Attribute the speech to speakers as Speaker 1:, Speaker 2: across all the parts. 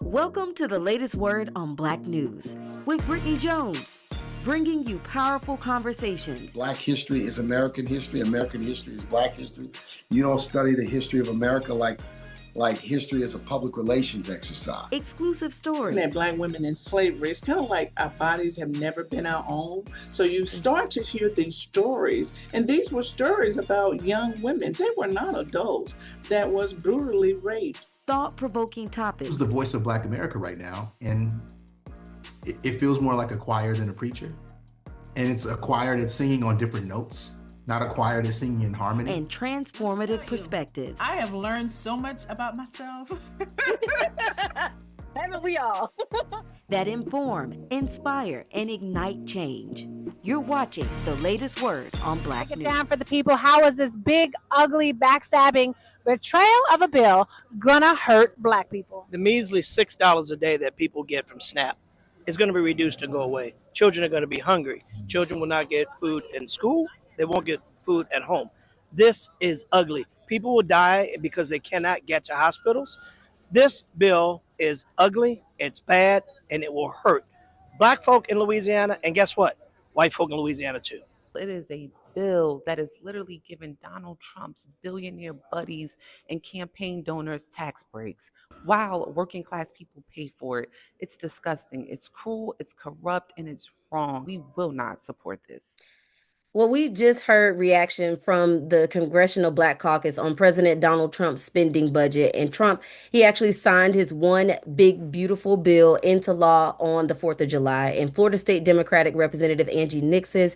Speaker 1: Welcome to the latest word on Black News with Brittany Jones, bringing you powerful conversations.
Speaker 2: Black history is American history. American history is Black history. You don't study the history of America like history is a public relations exercise.
Speaker 1: Exclusive stories.
Speaker 3: That Black women in slavery, it's kind of like our bodies have never been our own. So you start to hear these stories, and these were stories about young women. They were not adults that was brutally raped.
Speaker 1: Thought-provoking topics.
Speaker 4: It's the voice of Black America right now, and it feels more like a choir than a preacher. And it's a choir that's singing on different notes, not a choir that's singing in harmony.
Speaker 1: And transformative perspectives.
Speaker 5: I have learned so much about myself.
Speaker 6: Haven't we all?
Speaker 1: That inform, inspire, and ignite change. You're watching the latest word on Black
Speaker 6: Break it
Speaker 1: News.
Speaker 6: down for the people. How is this big, ugly, backstabbing betrayal of a bill gonna hurt Black people?
Speaker 7: The measly $6 a day that people get from SNAP is going to be reduced and go away. Children are going to be hungry. Children will not get food in school. They won't get food at home. This is ugly. People will die because they cannot get to hospitals. This bill is ugly, it's bad, and it will hurt Black folk in Louisiana, and guess what? White folk in Louisiana too.
Speaker 8: It is a bill that is literally giving Donald Trump's billionaire buddies and campaign donors tax breaks while working class people pay for it. It's disgusting. It's cruel, it's corrupt, and it's wrong. We will not support this.
Speaker 9: Well, we just heard reaction from the Congressional Black Caucus on President Donald Trump's spending budget. And Trump, he actually signed his one big, beautiful bill into law on the 4th of July. And Florida State Democratic Representative Angie Nixon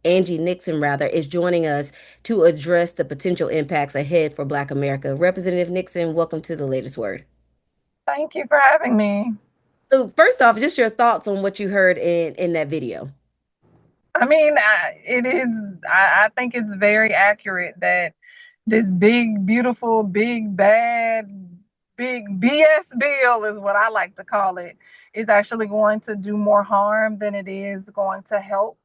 Speaker 9: is joining us to address the potential impacts ahead for Black America. Representative Nixon, welcome to the latest word.
Speaker 10: Thank you for having me.
Speaker 9: So first off, just your thoughts on what you heard in that video.
Speaker 10: I mean, I think it's very accurate that this big, beautiful, big, bad, big BS bill is what I like to call it, is actually going to do more harm than it is going to help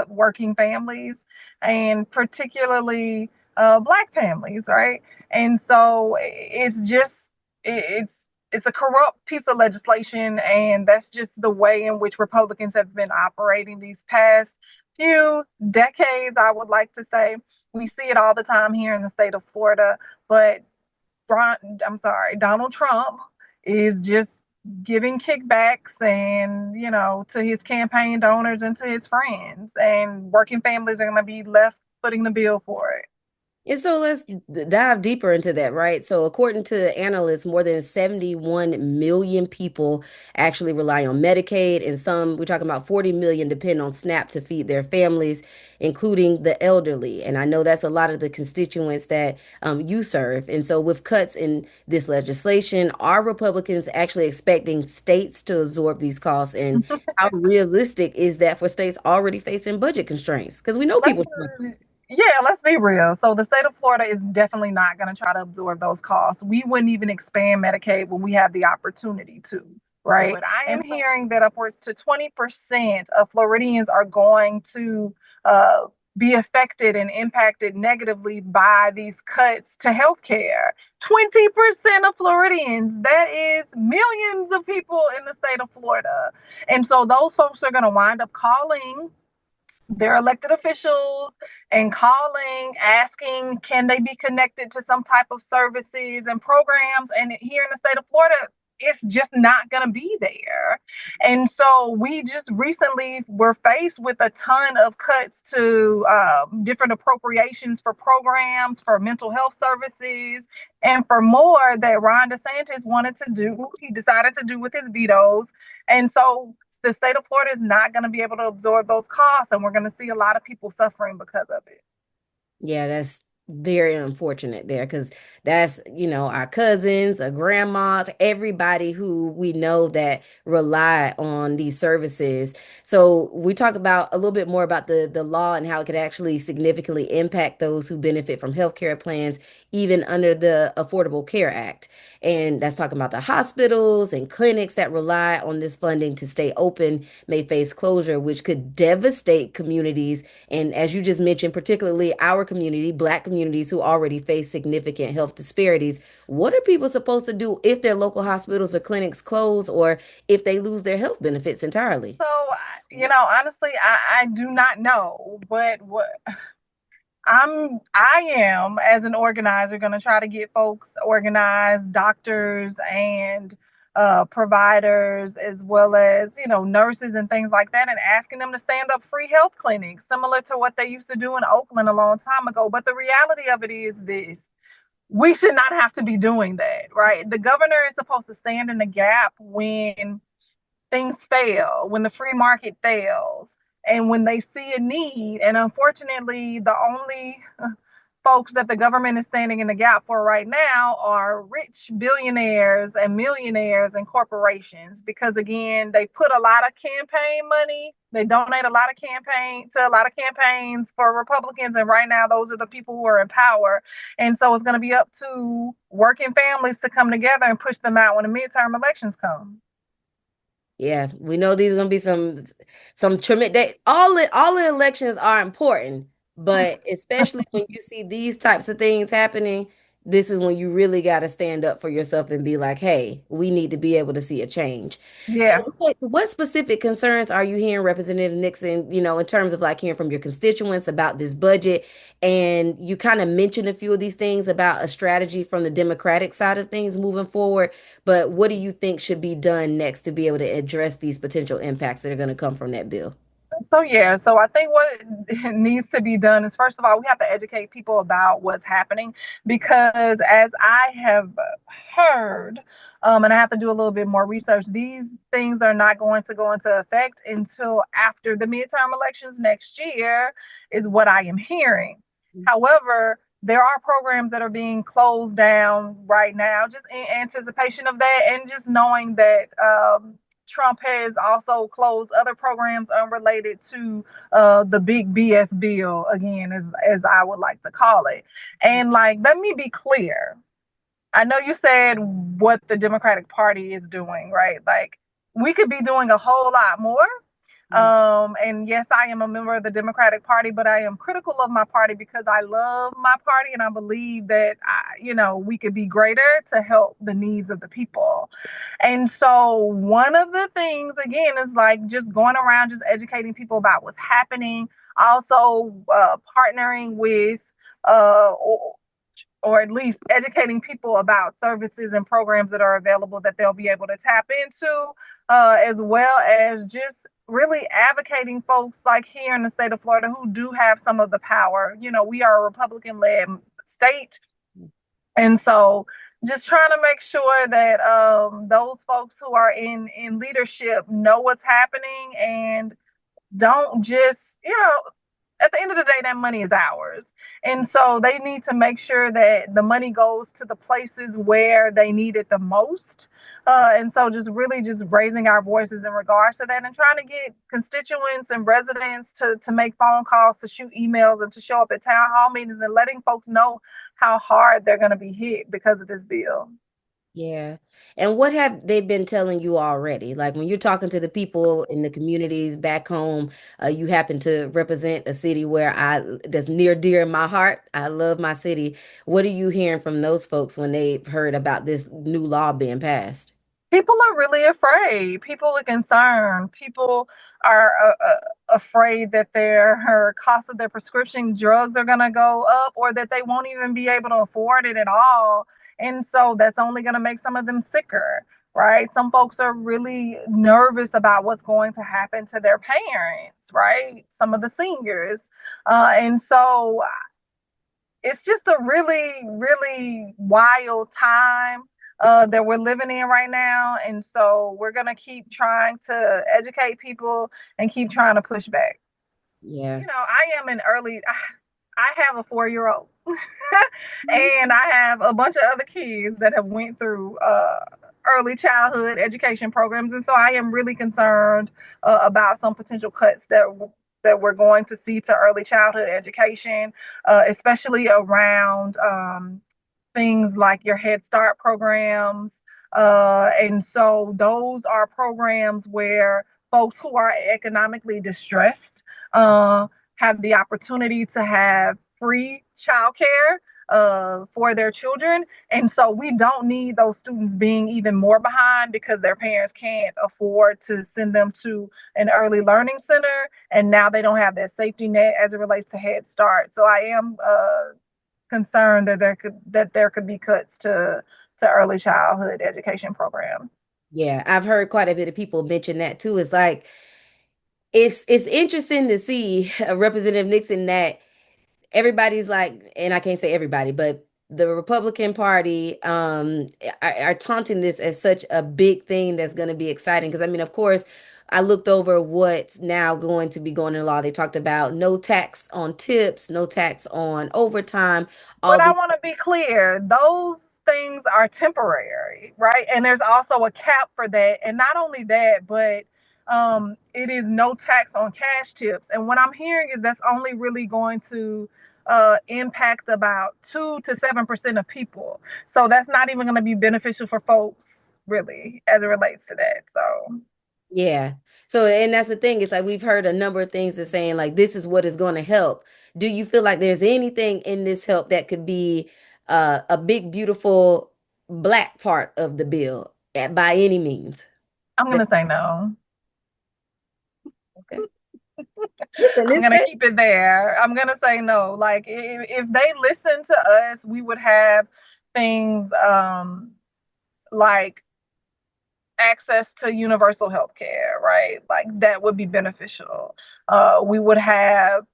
Speaker 10: working families, and particularly Black families, right? And so it's a corrupt piece of legislation, and that's just the way in which Republicans have been operating these past few decades, I would like to say. We see it all the time here in the state of Florida, but Donald Trump is just giving kickbacks and, to his campaign donors and to his friends, and working families are going to be left footing the bill for it.
Speaker 9: And so let's dive deeper into that, right? So according to analysts, more than 71 million people actually rely on Medicaid, and we're talking about 40 million depend on SNAP to feed their families, including the elderly. And I know that's a lot of the constituents that you serve. And so with cuts in this legislation, are Republicans actually expecting states to absorb these costs? And how realistic is that for states already facing budget constraints? Because we know people...
Speaker 10: Yeah, let's be real. So the state of Florida is definitely not going to try to absorb those costs. We wouldn't even expand Medicaid when we have the opportunity to, right? But I am hearing that upwards to 20% of Floridians are going to be affected and impacted negatively by these cuts to healthcare. 20% of Floridians, that is millions of people in the state of Florida. And so those folks are going to wind up calling their elected officials and asking, can they be connected to some type of services and programs? And here in the state of Florida, it's just not going to be there. And so we just recently were faced with a ton of cuts to different appropriations for programs, for mental health services, and for more that Ron DeSantis wanted to do. He decided to do with his vetoes. And so the state of Florida is not going to be able to absorb those costs, and we're going to see a lot of people suffering because of it.
Speaker 9: Yeah, that's very unfortunate there, because that's, our cousins, our grandmas, everybody who we know that rely on these services. So we talk about a little bit more about the law and how it could actually significantly impact those who benefit from healthcare plans, even under the Affordable Care Act. And that's talking about the hospitals and clinics that rely on this funding to stay open may face closure, which could devastate communities. And as you just mentioned, particularly our community, Black communities who already face significant health disparities. What are people supposed to do if their local hospitals or clinics close, or if they lose their health benefits entirely?
Speaker 10: So, honestly, I do not know, but I am, as an organizer, going to try to get folks organized, doctors and providers, as well as nurses and things like that, and asking them to stand up free health clinics, similar to what they used to do in Oakland a long time ago. But the reality of it is this: we should not have to be doing that, right? The governor is supposed to stand in the gap when things fail, when the free market fails, and when they see a need. And unfortunately, the only folks that the government is standing in the gap for right now are rich billionaires and millionaires and corporations, because again, they put a lot of campaign money, they donate a lot of campaigns for Republicans, and right now those are the people who are in power. And so it's going to be up to working families to come together and push them out when the midterm elections come.
Speaker 9: Yeah, we know these are gonna be some tremendous. All the elections are important, but especially when you see these types of things happening, this is when you really got to stand up for yourself and be like, "Hey, we need to be able to see a change." So,
Speaker 10: Yeah.
Speaker 9: what specific concerns are you hearing, Representative Nixon? In terms of like hearing from your constituents about this budget, and you kind of mentioned a few of these things about a strategy from the Democratic side of things moving forward. But what do you think should be done next to be able to address these potential impacts that are going to come from that bill?
Speaker 10: So I think what needs to be done is, first of all, we have to educate people about what's happening, because as I have heard, and I have to do a little bit more research, these things are not going to go into effect until after the midterm elections next year, is what I am hearing. However, there are programs that are being closed down right now, just in anticipation of that, and just knowing that Trump has also closed other programs unrelated to the big BS bill, again, as I would like to call it. And like, let me be clear. I know you said what the Democratic Party is doing, right? Like, we could be doing a whole lot more. And yes, I am a member of the Democratic Party, but I am critical of my party because I love my party, and I believe that we could be greater to help the needs of the people. And so one of the things, again, is like just going around, just educating people about what's happening, also partnering with or at least educating people about services and programs that are available that they'll be able to tap into, as well as just really advocating folks like here in the state of Florida who do have some of the power. We are a Republican-led state. And so just trying to make sure that those folks who are in leadership know what's happening and don't just, at the end of the day, that money is ours. And so they need to make sure that the money goes to the places where they need it the most. And so just really just raising our voices in regards to that, and trying to get constituents and residents to make phone calls, to shoot emails, and to show up at town hall meetings, and letting folks know how hard they're going to be hit because of this bill.
Speaker 9: Yeah. And what have they been telling you already? Like when you're talking to the people in the communities back home, you happen to represent a city that's near dear in my heart. I love my city. What are you hearing from those folks when they've heard about this new law being passed?
Speaker 10: People are really afraid. People are concerned. People are afraid that their cost of their prescription drugs are going to go up, or that they won't even be able to afford it at all. And so that's only going to make some of them sicker, right? Some folks are really nervous about what's going to happen to their parents, right? Some of the seniors. And so it's just a really, really wild time that we're living in right now. And so we're going to keep trying to educate people and keep trying to push back.
Speaker 9: Yeah.
Speaker 10: I am I have a 4-year-old and I have a bunch of other kids that have went through early childhood education programs. And so I am really concerned about some potential cuts that we're going to see to early childhood education, especially around things like your Head Start programs. And so those are programs where folks who are economically distressed have the opportunity to have free childcare for their children. And so we don't need those students being even more behind because their parents can't afford to send them to an early learning center. And now they don't have that safety net as it relates to Head Start. So I am concerned that there could be cuts to early childhood education programs.
Speaker 9: Yeah, I've heard quite a bit of people mention that too. It's like it's interesting to see Representative Nixon that everybody's like, and I can't say everybody, but the Republican Party are taunting this as such a big thing that's going to be exciting. Because I mean, of course, I looked over what's now going to be going into law. They talked about no tax on tips, no tax on overtime.
Speaker 10: But I want to be clear, those things are temporary, right? And there's also a cap for that. And not only that, but it is no tax on cash tips. And what I'm hearing is that's only really going to impact about 2 to 7% of people. So that's not even going to be beneficial for folks, really, as it relates to that. So
Speaker 9: yeah. So, and that's the thing. It's like we've heard a number of things that saying like this is what is going to help. Do you feel like there's anything in this help that could be a big, beautiful black part of the bill by any means?
Speaker 10: I'm going to say no.
Speaker 9: Okay.
Speaker 10: I'm going to keep it there. I'm going to say no. Like if they listen to us, we would have things like access to universal health care, right? Like that would be beneficial. We would have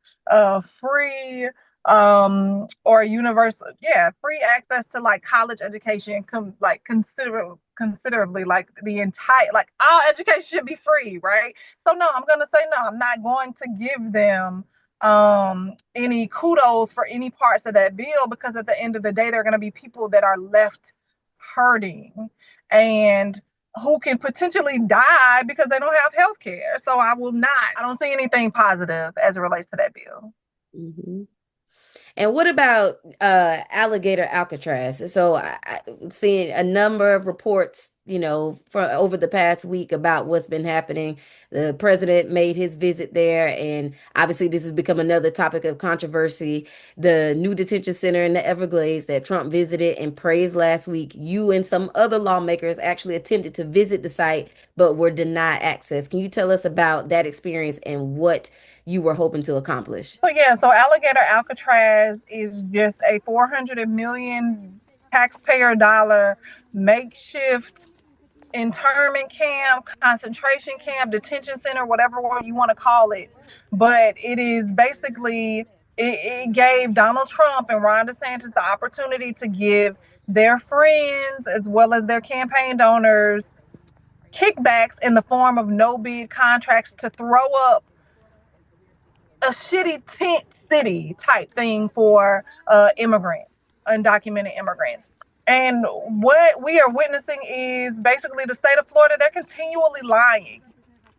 Speaker 10: free or universal, free access to like college education, considerably, like the entire, like all education should be free, right? So no, I'm gonna say no. I'm not going to give them any kudos for any parts of that bill because at the end of the day, there are going to be people that are left hurting and who can potentially die because they don't have health care. So I don't see anything positive as it relates to that bill.
Speaker 9: Mm-hmm. And what about alligator-alcatraz? So I've seen a number of reports, for over the past week about what's been happening. The president made his visit there, and obviously this has become another topic of controversy. The new detention center in the Everglades that Trump visited and praised last week, you and some other lawmakers actually attempted to visit the site, but were denied access. Can you tell us about that experience and what you were hoping to accomplish?
Speaker 10: So alligator-alcatraz is just a $400 million taxpayer dollar makeshift internment camp, concentration camp, detention center, whatever word you want to call it. But it is basically, it gave Donald Trump and Ron DeSantis the opportunity to give their friends as well as their campaign donors kickbacks in the form of no bid contracts to throw up a shitty tent city type thing for immigrants, undocumented immigrants. And what we are witnessing is basically the state of Florida, they're continually lying.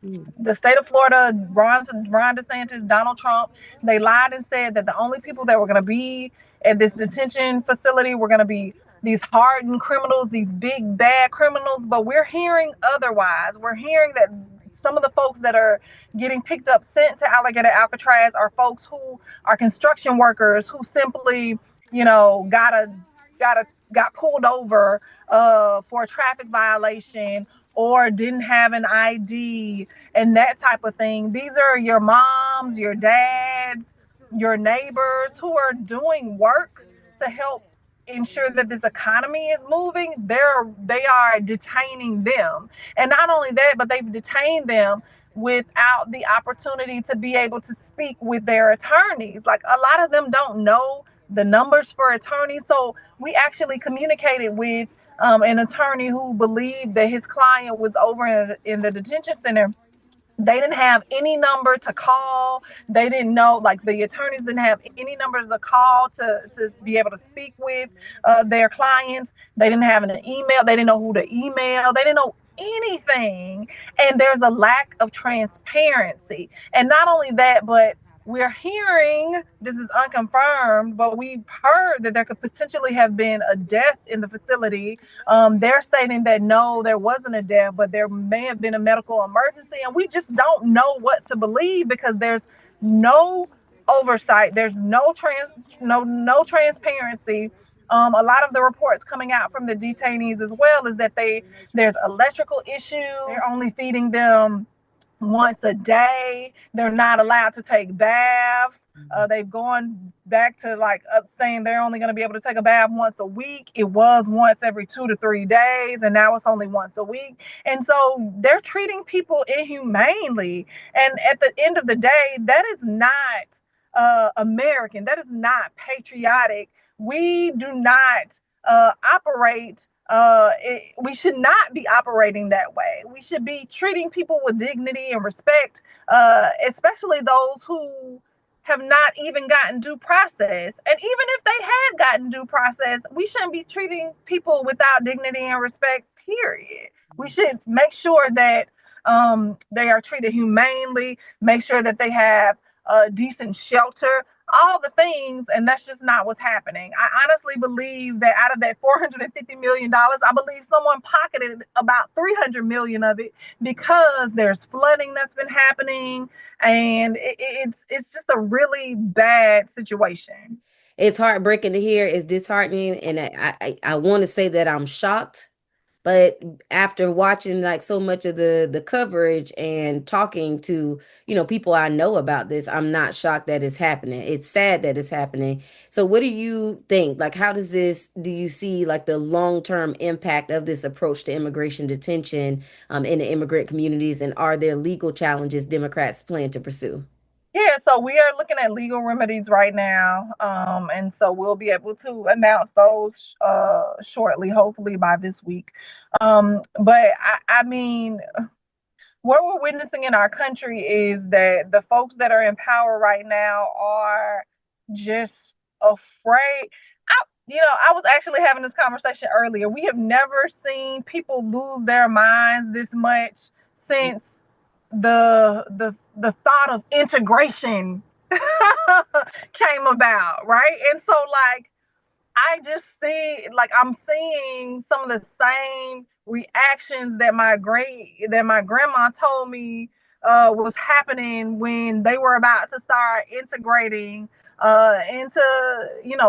Speaker 10: The state of Florida, Ron DeSantis, Donald Trump, they lied and said that the only people that were going to be at this detention facility were going to be these hardened criminals, these big bad criminals. But we're hearing otherwise. We're hearing that some of the folks that are getting picked up, sent to Alligator-Alcatraz are folks who are construction workers who simply, got pulled over for a traffic violation or didn't have an ID and that type of thing. These are your moms, your dads, your neighbors who are doing work to help ensure that this economy is moving. They are detaining them. And not only that, but they've detained them without the opportunity to be able to speak with their attorneys. Like a lot of them don't know the numbers for attorneys. So we actually communicated with an attorney who believed that his client was over in the detention center. They didn't have any number to call. They didn't know, like the attorneys didn't have any numbers to call to be able to speak with their clients. They didn't have an email. They didn't know who to email. They didn't know anything. And there's a lack of transparency. And not only that, but we're hearing, this is unconfirmed, but we've heard that there could potentially have been a death in the facility. They're stating that no, there wasn't a death, but there may have been a medical emergency, and we just don't know what to believe because there's no oversight, there's no transparency. A lot of the reports coming out from the detainees as well is that there's electrical issues. They're only feeding them once a day. They're not allowed to take baths. They've gone back to saying they're only going to be able to take a bath once a week. It was once every 2 to 3 days, and now it's only once a week. And so they're treating people inhumanely. And at the end of the day, that is not American. That is not patriotic. We do not operate. We should not be operating that way. We should be treating people with dignity and respect, especially those who have not even gotten due process. And even if they had gotten due process, we shouldn't be treating people without dignity and respect, period. We should make sure that they are treated humanely, make sure that they have decent shelter, all the things, and that's just not what's happening. I honestly believe that out of that $450 million, I believe someone pocketed about 300 million of it because there's flooding that's been happening, and it's just a really bad situation.
Speaker 9: It's heartbreaking to hear. It's disheartening, and I want to say that I'm shocked. But after watching like so much of the coverage and talking to, people I know about this, I'm not shocked that it's happening. It's sad that it's happening. So what do you think? Like, do you see like the long-term impact of this approach to immigration detention in the immigrant communities? And are there legal challenges Democrats plan to pursue?
Speaker 10: Yeah, so we are looking at legal remedies right now. And so we'll be able to announce those shortly, hopefully by this week. But I mean, what we're witnessing in our country is that the folks that are in power right now are just afraid. I was actually having this conversation earlier. We have never seen people lose their minds this much since the thought of integration came about, right? And so I just see, I'm seeing some of the same reactions that my grandma told me was happening when they were about to start integrating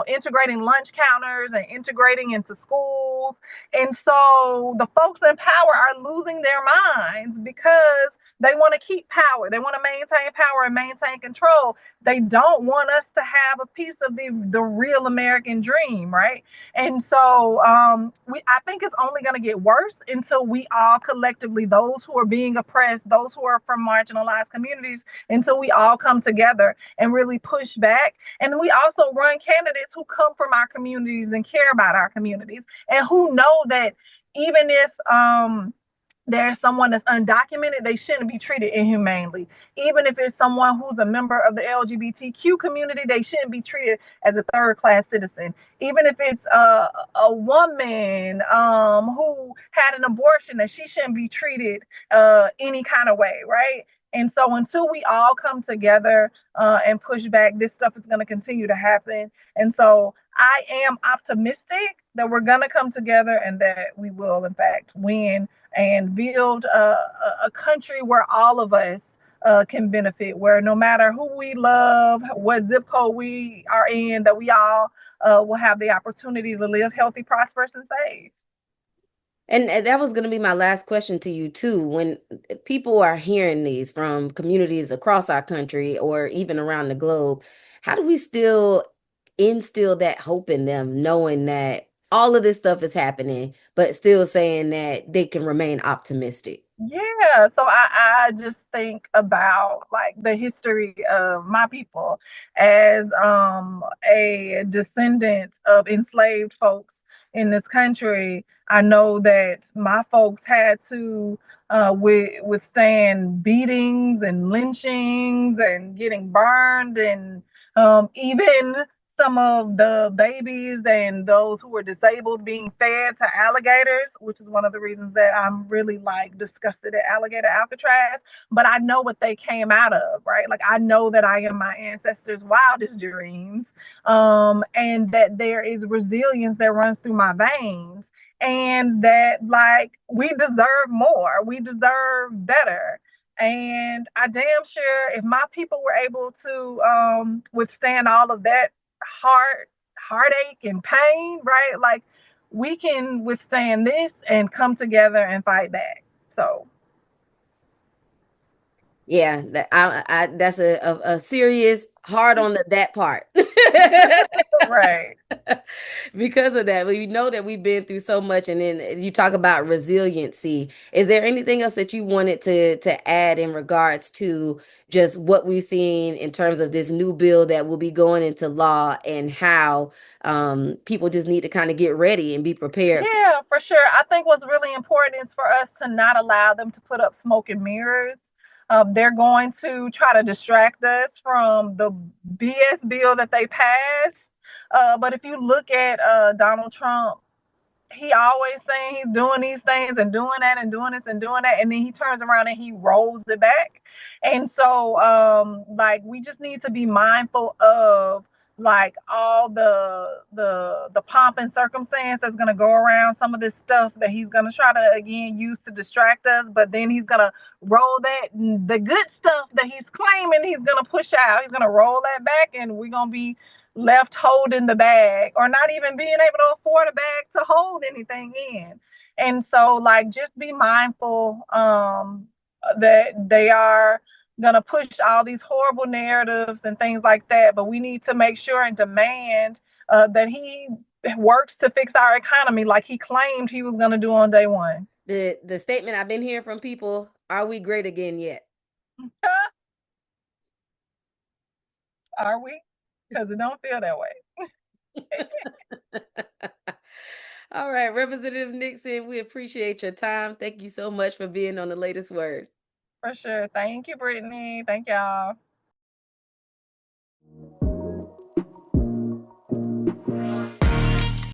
Speaker 10: integrating lunch counters and integrating into schools. And so the folks in power are losing their minds because they want to keep power. They want to maintain power and maintain control. They don't want us to have a piece of the real American dream, right? And so I think it's only going to get worse until we all collectively, those who are being oppressed, those who are from marginalized communities, until we all come together and really push back. And we also run candidates who come from our communities and care about our communities and who know that even if there's someone that's undocumented, they shouldn't be treated inhumanely. Even if it's someone who's a member of the LGBTQ community, they shouldn't be treated as a third-class citizen. Even if it's a woman who had an abortion, that she shouldn't be treated any kind of way, right? And so until we all come together and push back, this stuff is going to continue to happen. And so I am optimistic that we're going to come together and that we will, in fact, win and build a country where all of us can benefit, where no matter who we love, what zip code we are in, that we all will have the opportunity to live healthy, prosperous, and safe.
Speaker 9: And that was going to be my last question to you, too. When people are hearing these from communities across our country or even around the globe, how do we still instill that hope in them, knowing that all of this stuff is happening, but still saying that they can remain optimistic?
Speaker 10: Yeah, so I just think about the history of my people as a descendant of enslaved folks in this country. I know that my folks had to withstand beatings and lynchings and getting burned and even some of the babies and those who were disabled being fed to alligators, which is one of the reasons that I'm really like disgusted at alligator Alcatraz. But I know what they came out of, right? Like I know that I am my ancestors' wildest dreams, and that there is resilience that runs through my veins, and that like we deserve more, we deserve better. And I damn sure if my people were able to withstand all of that heartache and pain, right? Like we can withstand this and come together and fight back. So
Speaker 9: Yeah, that's a serious hard on that part.
Speaker 10: right.
Speaker 9: Because of that, we know that we've been through so much, and then you talk about resiliency. Is there anything else that you wanted to add in regards to just what we've seen in terms of this new bill that will be going into law, and how people just need to kind of get ready and be prepared?
Speaker 10: Yeah, for sure. I think what's really important is for us to not allow them to put up smoke and mirrors. They're going to try to distract us from the BS bill that they passed. But if you look at Donald Trump, he always saying he's doing these things and doing that and doing this and doing that, and then he turns around and he rolls it back. And so like we just need to be mindful of like all the pomp and circumstance that's going to go around some of this stuff that he's going to try to again use to distract us, but then he's going to roll that the good stuff that he's claiming he's going to push out, he's going to roll that back, and we're going to be left holding the bag or not even being able to afford a bag to hold anything in. And so like just be mindful that they are going to push all these horrible narratives and things like that, but we need to make sure and demand that he works to fix our economy like he claimed he was going to do on day one.
Speaker 9: The statement I've been hearing from people, are we great again yet?
Speaker 10: Are we? Because it don't feel that way.
Speaker 9: All right, Representative Nixon, we appreciate your time. Thank you so much for being on The Latest Word.
Speaker 10: For sure. Thank you, Brittany. Thank y'all.